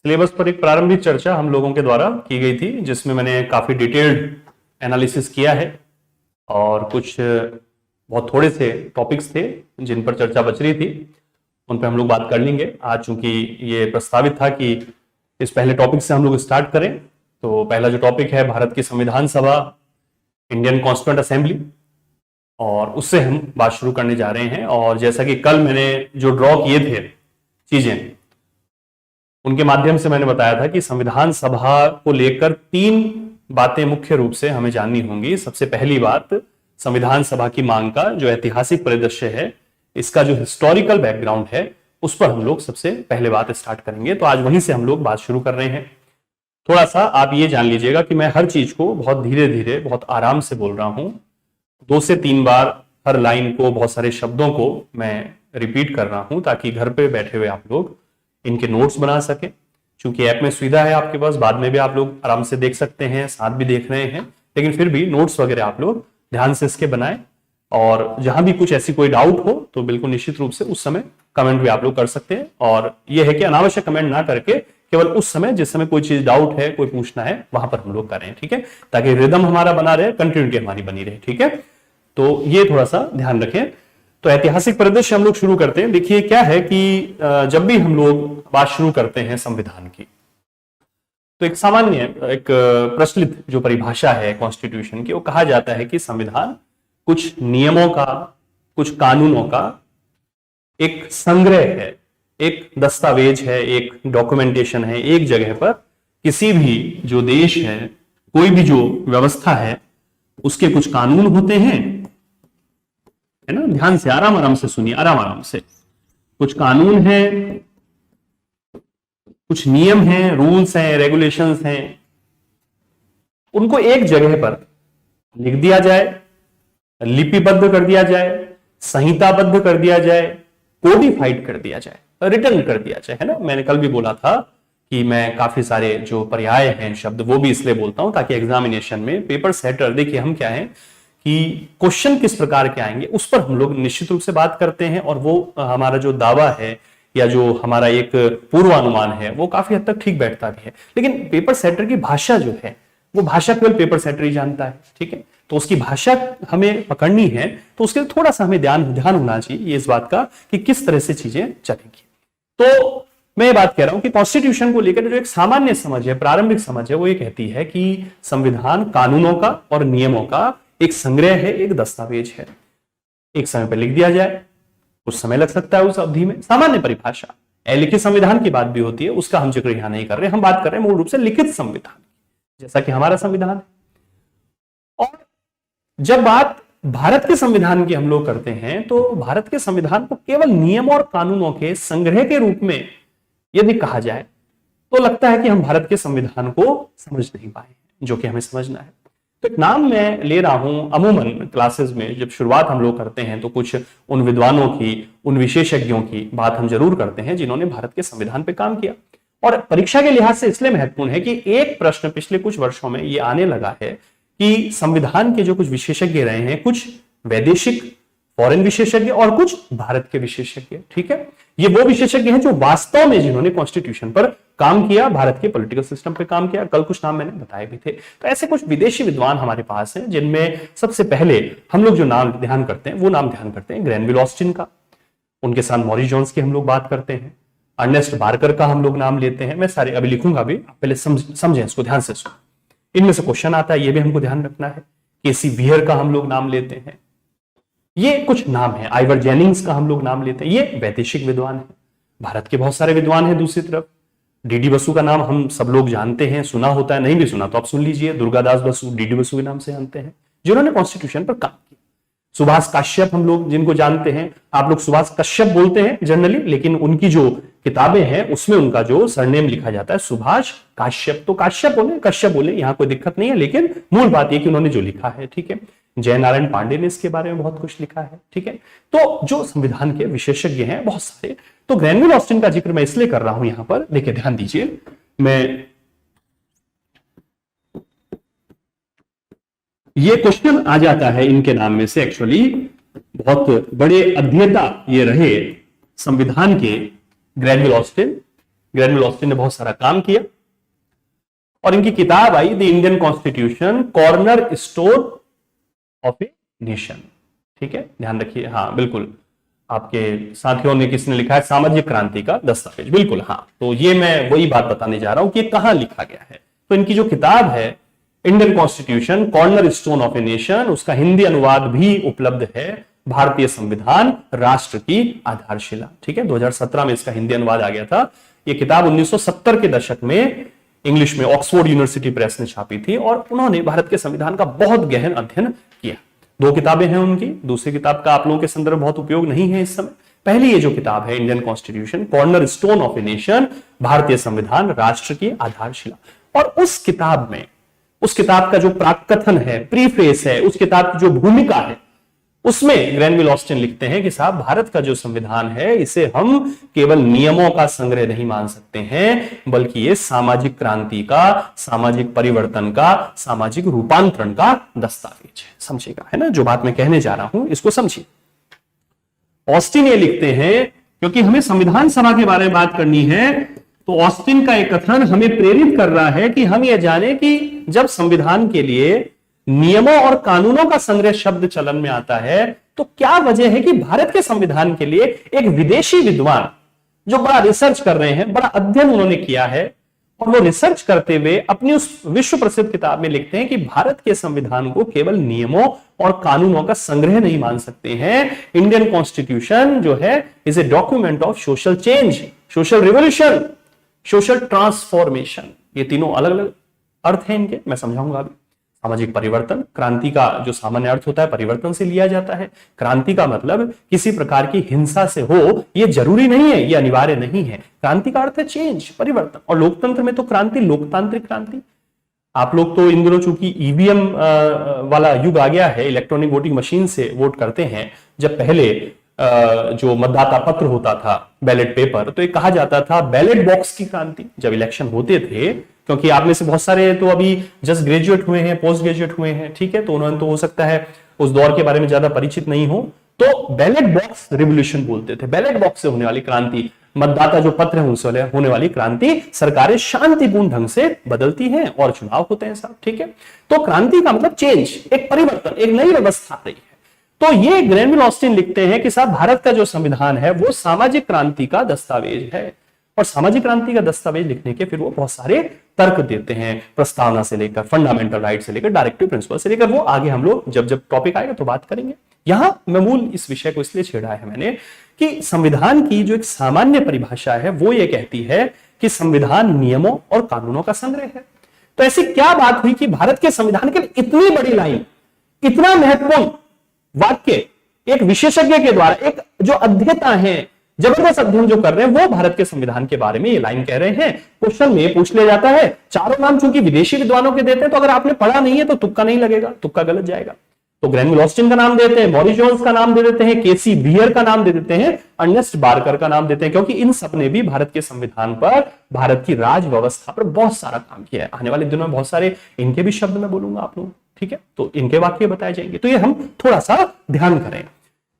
Syllabus पर एक प्रारंभिक चर्चा हम लोगों के द्वारा की गई थी, जिसमें मैंने काफी डिटेल्ड एनालिसिस किया है और कुछ बहुत थोड़े से टॉपिक्स थे जिन पर चर्चा बच रही थी, उन पर हम लोग बात कर लेंगे आज। चूंकि ये प्रस्तावित था कि इस पहले टॉपिक से हम लोग स्टार्ट करें, तो पहला जो टॉपिक है भारत की संविधान सभा, इंडियन कॉन्स्टिट्यूएंट असेंबली, और उससे हम बात शुरू करने जा रहे हैं। और जैसा कि कल मैंने जो ड्रॉ किए थे चीजें, उनके माध्यम से मैंने बताया था कि संविधान सभा को लेकर 3 बातें मुख्य रूप से हमें जाननी होंगी। सबसे पहली बात, संविधान सभा की मांग का जो ऐतिहासिक परिदृश्य है, इसका जो हिस्टोरिकल बैकग्राउंड है, उस पर हम लोग सबसे पहले बात स्टार्ट करेंगे। तो आज वहीं से हम लोग बात शुरू कर रहे हैं। थोड़ा सा आप ये जान लीजिएगा कि मैं हर चीज को बहुत धीरे धीरे, बहुत आराम से बोल रहा हूं। 2 से 3 बार हर लाइन को, बहुत सारे शब्दों को मैं रिपीट कर रहा हूं, ताकि घर पे बैठे हुए आप लोग इनके नोट्स बना सके। क्योंकि ऐप में सुविधा है आपके पास, बाद में भी आप लोग आराम से देख सकते हैं, साथ भी देख रहे हैं, लेकिन फिर भी नोट्स वगैरह आप लोग ध्यान से इसके बनाएं। और जहां भी कुछ ऐसी कोई डाउट हो तो बिल्कुल निश्चित रूप से उस समय कमेंट भी आप लोग कर सकते हैं। और यह है कि अनावश्यक कमेंट ना करके केवल उस समय जिस समय कोई चीज डाउट है, कोई पूछना है, वहां पर हम लोग करें, ठीक है, ताकि रिदम हमारा बना रहे, कंटिन्यूटी हमारी बनी रहे, ठीक है। तो ये थोड़ा सा ध्यान रखें। तो ऐतिहासिक परिदृश्य हम लोग शुरू करते हैं। देखिए क्या है कि जब भी हम लोग बात शुरू करते हैं संविधान की, तो एक सामान्य, एक प्रचलित जो परिभाषा है कॉन्स्टिट्यूशन की, वो कहा जाता है कि संविधान कुछ नियमों का, कुछ कानूनों का एक संग्रह है, एक दस्तावेज है, एक डॉक्यूमेंटेशन है। एक जगह पर किसी भी जो देश है, कोई भी जो व्यवस्था है, उसके कुछ कानून होते हैं, है ना। ध्यान से, आराम आराम से सुनिए, आराम आराम से। कुछ कानून है, कुछ नियम हैं, रूल्स हैं, रेगुलेशंस हैं। उनको एक जगह पर लिख दिया जाए, लिपिबद्ध कर दिया जाए, संहिताबद्ध कर दिया जाए, कोडिफाइड कर दिया जाए, रिटर्न कर दिया जाए, है ना। मैंने कल भी बोला था कि मैं काफी सारे जो पर्याय हैं शब्द, वो भी इसलिए बोलता हूं ताकि एग्जामिनेशन में पेपर सेटर, देखिए हम क्या है कि क्वेश्चन किस प्रकार के आएंगे उस पर हम लोग निश्चित रूप से बात करते हैं। और वो हमारा जो दावा है या जो हमारा एक पूर्वानुमान है, वो काफी हद तक ठीक बैठता भी है। लेकिन पेपर सेटर की भाषा जो है, वो भाषा केवल पेपर सेटर ही जानता है, ठीक है। तो उसकी भाषा हमें पकड़नी है, तो उसके लिए थोड़ा सा हमें ध्यान होना चाहिए इस बात का कि किस तरह से चीजें चलेंगी। तो मैं ये बात कह रहा हूं कि कॉन्स्टिट्यूशन को लेकर जो एक सामान्य समझ है, प्रारंभिक समझ है, वो ये कहती है कि संविधान कानूनों का और नियमों का एक संग्रह है, एक दस्तावेज है। एक समय पर लिख दिया जाए, कुछ समय लग सकता है उस अवधि में, सामान्य परिभाषा। अलिखित संविधान की बात भी होती है, उसका हम जिक्र यहां नहीं कर रहे, हम बात कर रहे हैं मूल रूप से लिखित संविधान, जैसा कि हमारा संविधान है। और जब बात भारत के संविधान की हम लोग करते हैं, तो भारत के संविधान को केवल नियम और कानूनों के संग्रह के रूप में यदि कहा जाए, तो लगता है कि हम भारत के संविधान को समझ नहीं पाए, जो कि हमें समझना है। तो एक नाम मैं ले रहा हूं, अमूमन क्लासेस में जब शुरुआत हम लोग करते हैं, तो कुछ उन विद्वानों की, उन विशेषज्ञों की बात हम जरूर करते हैं जिन्होंने भारत के संविधान पर काम किया। और परीक्षा के लिहाज से इसलिए महत्वपूर्ण है कि एक प्रश्न पिछले कुछ वर्षों में ये आने लगा है कि संविधान के जो कुछ विशेषज्ञ रहे हैं, कुछ वैदेशिक फॉरेन विशेषज्ञ और कुछ भारत के विशेषज्ञ, ठीक है। ये वो विशेषज्ञ हैं जो वास्तव में, जिन्होंने कॉन्स्टिट्यूशन पर काम किया, भारत के पॉलिटिकल सिस्टम पर काम किया। कल कुछ नाम मैंने बताए भी थे। तो ऐसे कुछ विदेशी विद्वान हमारे पास हैं, जिनमें सबसे पहले हम लोग जो नाम ध्यान करते हैं, वो नाम ध्यान करते हैं ग्रैनविल ऑस्टिन का, उनके साथ मॉरिस जोन्स की हम लोग बात करते हैं, अर्नेस्ट बार्कर का हम लोग नाम लेते हैं। मैं सारे अभी लिखूंगा भी, पहले समझें इसको, ध्यान से सुनो। इनमें से क्वेश्चन आता है, ये भी हमको ध्यान रखना है। केसी वियर का हम लोग नाम लेते हैं, ये कुछ नाम है। आइवर जेनिंग्स का हम लोग नाम लेते हैं, ये वैदेशिक विद्वान है। भारत के बहुत सारे विद्वान हैं दूसरी तरफ। डीडी बसु का नाम हम सब लोग जानते हैं, सुना होता है, नहीं भी सुना तो आप सुन लीजिए। दुर्गादास बसु डीडी बसु के नाम से जानते हैं, जिन्होंने कॉन्स्टिट्यूशन पर काम किया। सुभाष काश्यप हम लोग जिनको जानते हैं, आप लोग सुभाष कश्यप बोलते हैं जनरली, लेकिन उनकी जो किताबें हैं उसमें उनका जो सरनेम लिखा जाता है सुभाष काश्यप। तो काश्यप बोले, कश्यप बोले, यहां कोई दिक्कत नहीं है, लेकिन मूल बात यह कि उन्होंने जो लिखा है, ठीक है। जयनारायण पांडे ने इसके बारे में बहुत कुछ लिखा है, ठीक है। तो जो संविधान के विशेषज्ञ हैं बहुत सारे, तो ग्रैनविल ऑस्टिन का जिक्र मैं इसलिए कर रहा हूं यहां पर, देखिए ध्यान दीजिए। मैं ये क्वेश्चन आ जाता है इनके नाम में से, एक्चुअली बहुत बड़े अध्येता ये रहे संविधान के ग्रैनविल ऑस्टिन, ग्रैनविल ऑस्टिन ने बहुत सारा काम किया और इनकी किताब आई the Indian constitution cornerstone of a nation. ठीक है, ध्यान रखिए। हाँ बिल्कुल, आपके साथियों ने किसने लिखा है, सामाजिक क्रांति का दस्तावेज। बिल्कुल हाँ, तो ये मैं वही बात बताने जा रहा हूं कि कहां लिखा गया है। तो इनकी जो किताब है Indian constitution cornerstone of a nation, उसका हिंदी अनुवाद भी उपलब्ध है, भारतीय संविधान राष्ट्र की आधारशिला। ठीक है, 2017 में इसका हिंदी अनुवाद आ गया था। यह किताब 1970 के दशक में इंग्लिश में ऑक्सफोर्ड यूनिवर्सिटी प्रेस ने छापी थी और उन्होंने भारत के संविधान का बहुत गहन अध्ययन किया। 2 किताबें हैं उनकी। दूसरी किताब का आप लोगों के संदर्भ बहुत उपयोग नहीं है इस समय। पहली ये जो किताब है Indian constitution cornerstone of a nation, भारतीय संविधान राष्ट्र की आधारशिला, और उस किताब में, उस किताब का जो प्राककथन है, प्रीफेस है, उस किताब की जो भूमिका है, उसमें ग्रैनविल ऑस्टिन लिखते हैं कि साहब भारत का जो संविधान है इसे हम केवल नियमों का संग्रह नहीं मान सकते हैं, बल्कि ये सामाजिक क्रांति का, सामाजिक परिवर्तन का, सामाजिक रूपांतरण का दस्तावेज है। समझिएगा, है ना, जो बात मैं कहने जा रहा हूं इसको समझिए। ऑस्टिन ये लिखते हैं, क्योंकि हमें संविधान सभा के बारे में बात करनी है, तो ऑस्टिन का एक कथन हमें प्रेरित कर रहा है कि हम ये जाने कि जब संविधान के लिए नियमों और कानूनों का संग्रह शब्द चलन में आता है, तो क्या वजह है कि भारत के संविधान के लिए एक विदेशी विद्वान जो बड़ा रिसर्च कर रहे हैं, बड़ा अध्ययन उन्होंने किया है, और वो रिसर्च करते हुए अपनी उस विश्व प्रसिद्ध किताब में लिखते हैं कि भारत के संविधान को केवल नियमों और कानूनों का संग्रह नहीं मान सकते हैं। इंडियन कॉन्स्टिट्यूशन जो है is a document of social change, social revolution, social transformation. ये तीनों अलग अलग अर्थ हैं इनके, मैं समझाऊंगा अभी। सामाजिक परिवर्तन, क्रांति का जो सामान्य अर्थ होता है परिवर्तन से लिया जाता है। क्रांति का मतलब किसी प्रकार की हिंसा से हो, यह जरूरी नहीं है, यह अनिवार्य नहीं है। क्रांति का अर्थ है चेंज, परिवर्तन। और लोकतंत्र में तो क्रांति लोकतांत्रिक क्रांति। आप लोग तो इन दिनों चूंकि ईवीएम वाला युग आ गया है, इलेक्ट्रॉनिक वोटिंग मशीन से वोट करते हैं। जब पहले जो मतदाता पत्र होता था, बैलेट पेपर, तो ये कहा जाता था बैलेट बॉक्स की क्रांति। जब इलेक्शन होते थे, क्योंकि आप में से बहुत सारे तो अभी जस्ट ग्रेजुएट हुए हैं, पोस्ट ग्रेजुएट हुए हैं, ठीक है, तो उन्होंने तो हो सकता है उस दौर के बारे में ज्यादा परिचित नहीं हो, तो बैलेट बॉक्स रिवोल्यूशन बोलते थे। बैलेट बॉक्स से होने वाली क्रांति, मतदाता जो पत्र है उनसे होने वाली क्रांति, सरकारें शांतिपूर्ण ढंग से बदलती हैं और चुनाव होते हैं साहब। ठीक है, तो क्रांति का मतलब चेंज, एक परिवर्तन, एक नई व्यवस्था आ रही है। तो ये ग्रैनविल ऑस्टिन लिखते हैं कि साहब भारत का जो संविधान है वो सामाजिक क्रांति का दस्तावेज है। और सामाजिक क्रांति का दस्तावेज लिखने के फिर वो बहुत सारे तर्क देते हैं, प्रस्तावना से लेकर, फंडामेंटल राइट से लेकर, डायरेक्टिव प्रिंसिपल से लेकर। वो आगे हम लोग जब जब टॉपिक आएगा तो बात करेंगे। यहां मैं मूल इस विषय को इसलिए छेड़ा है मैंने कि संविधान की जो एक सामान्य परिभाषा है वो ये कहती है कि संविधान नियमों और कानूनों का संग्रह है। तो ऐसी क्या बात हुई कि भारत के संविधान के लिए इतनी बड़ी लाइन, इतना महत्वपूर्ण वाक्य एक विशेषज्ञ के द्वारा, एक जो अध्येता है, जबरदस्त अध्ययन जो कर रहे हैं, वो भारत के संविधान के बारे में ये लाइन कह रहे हैं। क्वेश्चन में पूछ लिया जाता है, चारों नाम चूंकि विदेशी विद्वानों के देते हैं, तो अगर आपने पढ़ा नहीं है तो तुक्का नहीं लगेगा, तुक्का गलत जाएगा। तो ग्रैनविल ऑस्टिन का नाम देते हैं, मॉरिस जोन्स का नाम दे देते हैं, केसी बियर का नाम दे देते हैं, अर्नेस्ट बार्कर का नाम देते हैं, क्योंकि इन सब ने भी भारत के संविधान पर, भारत की राज व्यवस्था पर बहुत सारा काम किया है। आने वाले दिनों में बहुत सारे इनके भी शब्द मैं बोलूंगा आप लोग, ठीक है, तो इनके वाक्य बताए जाएंगे। तो ये हम थोड़ा सा ध्यान करें।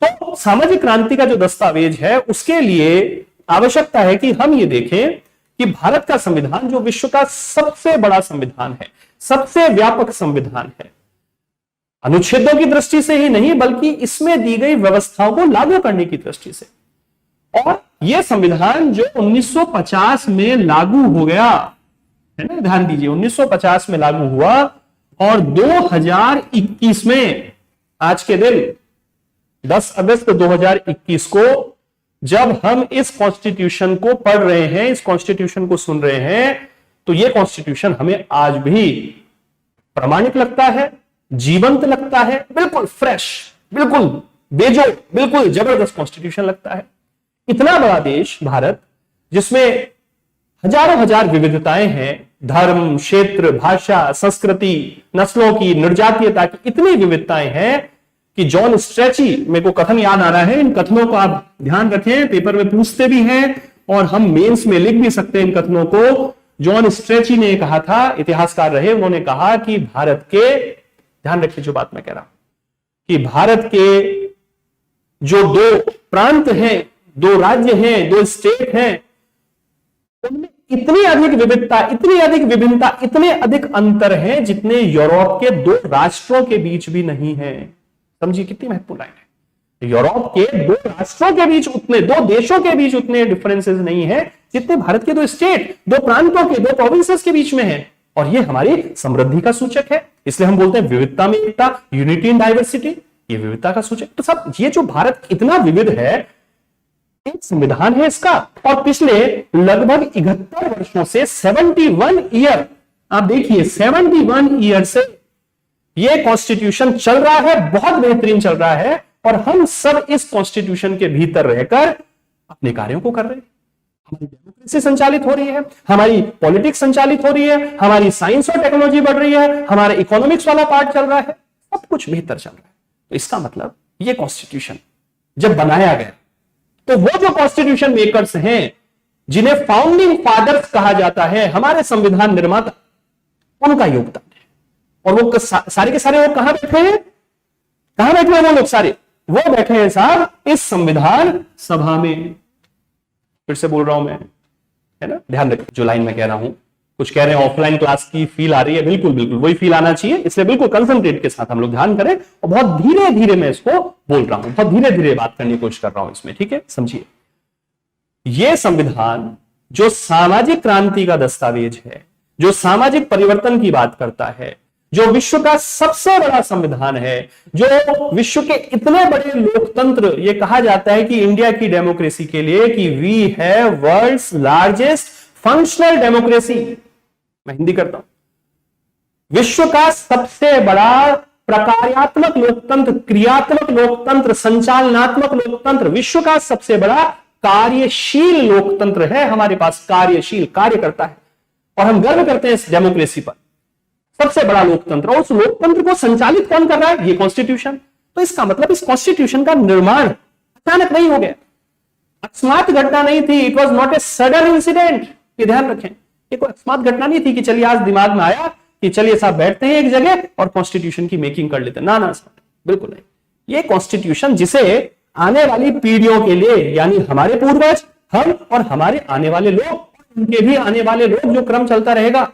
तो सामाजिक क्रांति का जो दस्तावेज है उसके लिए आवश्यकता है कि हम ये देखें कि भारत का संविधान जो विश्व का सबसे बड़ा संविधान है, सबसे व्यापक संविधान है, अनुच्छेदों की दृष्टि से ही नहीं बल्कि इसमें दी गई व्यवस्थाओं को लागू करने की दृष्टि से। और यह संविधान जो 1950 में लागू हो गया है ना, ध्यान दीजिए, 1950 में लागू हुआ और 2021 में, आज के दिन 10 अगस्त 2021 को जब हम इस कॉन्स्टिट्यूशन को पढ़ रहे हैं, इस कॉन्स्टिट्यूशन को सुन रहे हैं, तो यह कॉन्स्टिट्यूशन हमें आज भी प्रामाणिक लगता है, जीवंत लगता है, बिल्कुल फ्रेश, बिल्कुल बेजोड़, बिल्कुल जबरदस्त कॉन्स्टिट्यूशन लगता है। इतना बड़ा देश भारत, जिसमें हजारों हजार विविधताएं हैं, धर्म, क्षेत्र, भाषा, संस्कृति, नस्लों की, निर्जातीयता की इतनी विविधताएं हैं कि जॉन स्ट्रेची, मेरे को कथन याद आ रहा है, इन कथनों को आप ध्यान रखें, पेपर में पूछते भी हैं और हम मेंस में लिख भी सकते हैं इन कथनों को। जॉन स्ट्रेची ने कहा था, इतिहासकार रहे, उन्होंने कहा कि भारत के, ध्यान रखिए जो बात मैं कह रहा हूं, कि भारत के जो 2 प्रांत हैं, 2 राज्य हैं, 2 स्टेट हैं, उनमें इतनी अधिक विविधता, इतनी अधिक विभिन्नता, इतने अधिक अंतर हैं जितने यूरोप के दो राष्ट्रों के बीच भी नहीं है। समझिए कितनी महत्वपूर्ण लाइन है। यूरोप के दो राष्ट्रों के बीच उतने, दो देशों के बीच उतने डिफरेंसेस नहीं है जितने भारत के दो स्टेट, दो प्रांतों के, दो प्रोविंसेस के बीच में है। और ये हमारी समृद्धि का सूचक है। इसलिए हम बोलते हैं विविधता में एकता, यूनिटी इन डाइवर्सिटी, ये विविधता का सूचक। तो सब ये जो भारत इतना विविध है, एक संविधान है इसका, और पिछले लगभग 71 वर्षों से 71 ईयर, आप देखिए 71 ईयर से ये कॉन्स्टिट्यूशन चल रहा है, बहुत बेहतरीन चल रहा है। और हम सब इस कॉन्स्टिट्यूशन के भीतर रहकर अपने कार्यों को कर रहे हैं। हमारी डेमोक्रेसी संचालित हो रही है, हमारी पॉलिटिक्स संचालित हो रही है, हमारी साइंस और टेक्नोलॉजी बढ़ रही है, हमारा इकोनॉमिक्स वाला पार्ट चल रहा है, सब कुछ बेहतर चल रहा है। तो इसका मतलब ये कॉन्स्टिट्यूशन जब बनाया गया, तो वो जो कॉन्स्टिट्यूशन मेकर्स हैं, जिन्हें फाउंडिंग फादर्स कहा जाता है, हमारे संविधान निर्माता, उनका योगदान है। और वो सारे के सारे वो कहां बैठे हैं, कहां बैठे हैं वो लोग सारे? वो बैठे हैं साहब इस संविधान सभा में। फिर से बोल रहा हूं मैं, है ना, ध्यान रखिए जो लाइन में कह रहा हूं। कुछ कह रहे हैं ऑफलाइन क्लास की फील आ रही है, बिल्कुल बिल्कुल वही फील आना चाहिए। इसलिए बिल्कुल कंसंट्रेट के साथ हम लोग ध्यान करें, और बहुत धीरे धीरे मैं इसको बोल रहा हूं, बहुत धीरे धीरे बात करने की कोशिश कर रहा हूं इसमें, ठीक है। समझिए, यह संविधान जो सामाजिक क्रांति का दस्तावेज है, जो सामाजिक परिवर्तन की बात करता है, जो विश्व का सबसे बड़ा संविधान है, जो विश्व के इतने बड़े लोकतंत्र, ये कहा जाता है कि इंडिया की डेमोक्रेसी के लिए कि we have world's largest functional democracy. मैं हिंदी करता हूं, विश्व का सबसे बड़ा प्रकार्यात्मक लोकतंत्र, क्रियात्मक लोकतंत्र, संचालनात्मक लोकतंत्र, विश्व का सबसे बड़ा कार्यशील लोकतंत्र है हमारे पास। कार्यशील, कार्य करता है, और हम गर्व करते हैं इस डेमोक्रेसी पर। सबसे बड़ा लोकतंत्र, और उस लोकतंत्र को संचालित कौन कर रहा है? ये कॉन्स्टिट्यूशन। तो इसका मतलब इस कॉन्स्टिट्यूशन का निर्माण अचानक नहीं हो गया, अकस्मात घटना नहीं थी। It was not a sudden incident, ये ध्यान रखें। ये कोई अकस्मात घटना नहीं थी कि चलिए आज दिमाग में आया कि चलिए साहब बैठते हैं एक जगह और कॉन्स्टिट्यूशन की मेकिंग कर लेते हैं। ना ना साहब, बिल्कुल नहीं। ये कॉन्स्टिट्यूशन जिसे आने वाली पीढ़ियों के लिए, यानी हमारे पूर्वज, हम और हमारे आने वाले लोग, उनके भी आने वाले लोग, जो क्रम चलता रहेगा,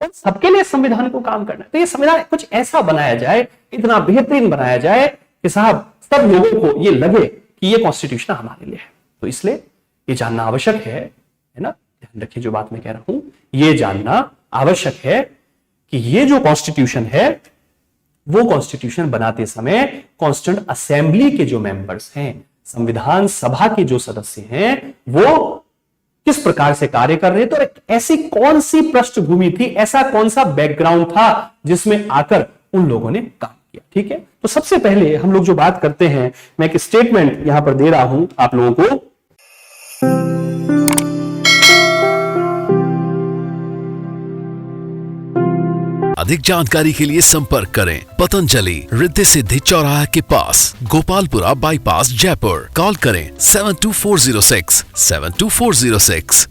तो सबके लिए संविधान को काम करना है। तो ये संविधान कुछ ऐसा बनाया जाए, इतना बेहतरीन बनाया जाए कि साहब सब लोगों को ये लगे कि ये कॉन्स्टिट्यूशन हमारे लिए है। तो इसलिए ये जानना आवश्यक है ना, ध्यान रखिए जो बात मैं कह रहा हूं, ये जानना आवश्यक है कि ये जो कॉन्स्टिट्यूशन है, वो कॉन्स्टिट्यूशन बनाते समय कॉन्स्टिट्यूएंट असेंबली के जो मेंबर्स हैं, संविधान सभा के जो सदस्य हैं, वो किस प्रकार से कार्य कर रहे थे, और ऐसी कौन सी पृष्ठभूमि थी, ऐसा कौन सा बैकग्राउंड था जिसमें आकर उन लोगों ने काम किया। ठीक है, तो सबसे पहले हम लोग जो बात करते हैं, मैं एक स्टेटमेंट यहां पर दे रहा हूं आप लोगों को। अधिक जानकारी के लिए संपर्क करें पतंजलि, रिद्धि सिद्धि चौराहा के पास, गोपालपुरा बाईपास, जयपुर। कॉल करें 72406 72406।